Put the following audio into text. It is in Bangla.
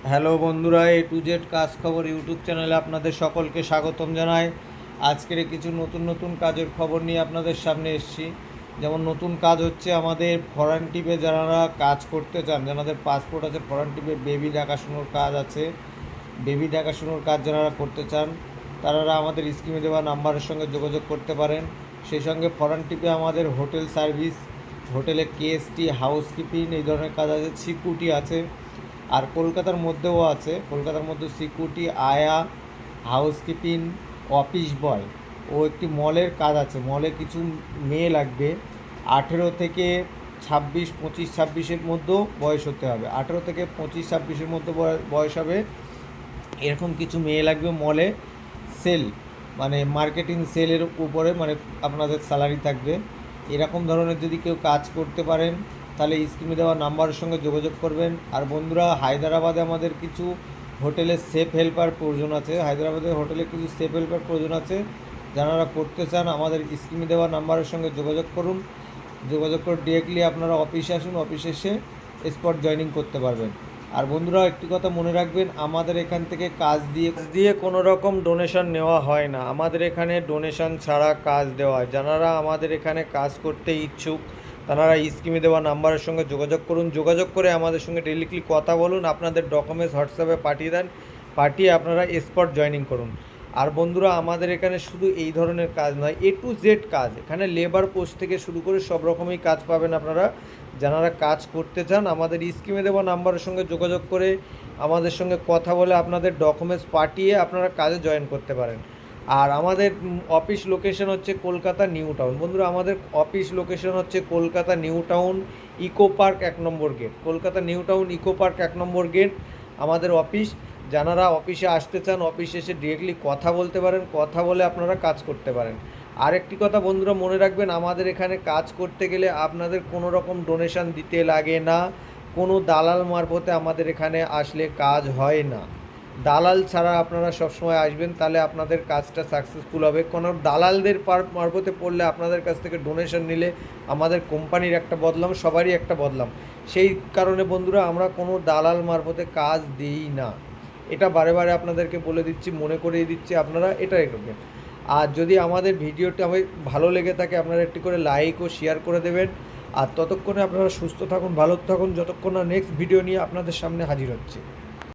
হ্যালো বন্ধুরা, A to Z কাজ খবর ইউটিউব চ্যানেলে আপনাদের সকলকে স্বাগতম জানাই। আজকের কিছু নতুন নতুন কাজের খবর নিয়ে আপনাদের সামনে এসেছি। যেমন নতুন কাজ হচ্ছে আমাদের ফরেন টিপে যারা কাজ করতে চান, যাদের পাসপোর্ট আছে, ফরেন টিপে বেবি দেখাশোনার কাজ আছে, বেবি দেখাশোনার কাজ যারা করতে চান তারা আমাদের স্ক্রিনে দেওয়া নাম্বারের সঙ্গে যোগাযোগ করতে পারেন। সেই সঙ্গে ফরেন টিপে আমাদের হোটেল সার্ভিস, হোটেলে কেএসটি, হাউসকিপিং এই ধরনের কাজ আছে, সিকিউরিটি আছে। আর কলকাতার মধ্যেও আছে, কলকাতার মধ্যে সিকিউরিটি, আয়া, হাউসকিপিং, অফিস বয় ও একটি মলের কাজ আছে। মলে কিছু মেয়ে লাগবে, 18 থেকে 26, 25-26-এর মধ্যেও বয়স হতে হবে। 18 থেকে 25-26-এর মধ্যে বয়স হবে এরকম কিছু মেয়ে লাগবে মলে। সেল মানে মার্কেটিং সেলের উপরে মানে আপনাদের স্যালারি থাকবে। এরকম ধরনের যদি কেউ কাজ করতে পারেন তাহলে স্ক্রিনে দেওয়া নাম্বারের সঙ্গে যোগাযোগ করবেন। আর বন্ধুরা, হায়দ্রাবাদে আমাদের কিছু হোটেলে সেফ হেল্পার প্রয়োজন আছে। হায়দ্রাবাদের হোটেলে কিছু সেফ হেল্পার প্রয়োজন আছে। যারা করতে চান আমাদের স্ক্রিনে দেওয়া নাম্বারের সঙ্গে যোগাযোগ করুন। যোগাযোগ করে ডিরেক্টলি আপনারা অফিসে আসুন, অফিসে এসে স্পট জয়েনিং করতে পারবেন। আর বন্ধুরা, একটি কথা মনে রাখবেন, আমাদের এখান থেকে কাজ দিয়ে কোনো রকম ডোনেশন নেওয়া হয় না। আমাদের এখানে ডোনেশন ছাড়া কাজ দেওয়া হয়। যারা আমাদের এখানে কাজ করতে ইচ্ছুক তারা স্ক্রিনে দেওয়া নাম্বারের সঙ্গে যোগাযোগ করুন। যোগাযোগ করে আমাদের সঙ্গে ডিরেক্টলি কথা বলুন, আপনাদের ডকুমেন্টস হোয়াটসঅ্যাপে পাঠিয়ে দেন, পাঠিয়ে আপনারা স্পট জয়েনিং করুন। আর বন্ধুরা, আমাদের এখানে শুধু এই ধরনের কাজ নয়, A to Z কাজ। এখানে লেবার পোস্ট থেকে শুরু করে সব রকমই কাজ পাবেন আপনারা। যারা কাজ করতে চান আমাদের স্ক্রিনে দেওয়া নাম্বারের সঙ্গে যোগাযোগ করে আমাদের সঙ্গে কথা বলে আপনাদের ডকুমেন্টস পাঠিয়ে আপনারা কাজে জয়েন করতে পারেন। আর আমাদের অফিস লোকেশন হচ্ছে কলকাতা নিউ টাউন। বন্ধুরা, আমাদের অফিস লোকেশন হচ্ছে Kolkata New Town, Eco Park 1 number gate. Kolkata New Town, Eco Park 1 number gate আমাদের অফিস। যারা অফিসে আসতে চান অফিসে এসে ডিরেক্টলি কথা বলতে পারেন, কথা বলে আপনারা কাজ করতে পারেন। আরেকটি কথা বন্ধুরা মনে রাখবেন, আমাদের এখানে কাজ করতে গেলে আপনাদের কোনো রকম ডোনেশন দিতে লাগে না। কোনো দালাল মারফতে আমাদের এখানে আসলে কাজ হয় না। দালাল ছাড়া আপনারা সবসময় আসবেন, তাহলে আপনাদের কাজটা সাকসেসফুল হবে। কোনো দালালদের মারফতে পড়লে আপনাদের কাছ থেকে ডোনেশন নিলে আমাদের কোম্পানির একটা বদলাম, সবারই একটা বদলাম। সেই কারণে বন্ধুরা, আমরা কোনো দালাল মারফতে কাজ দিই না। এটা বারে বারে আপনাদেরকে বলে দিচ্ছি, মনে করিয়ে দিচ্ছি, আপনারা এটাই করবেন। আর যদি আমাদের ভিডিওটি ভালো লেগে থাকে আপনারা একটি করে লাইক ও শেয়ার করে দেবেন। আর ততক্ষণে আপনারা সুস্থ থাকুন, ভালো থাকুন, যতক্ষণ না নেক্সট ভিডিও নিয়ে আপনাদের সামনে হাজির হচ্ছে।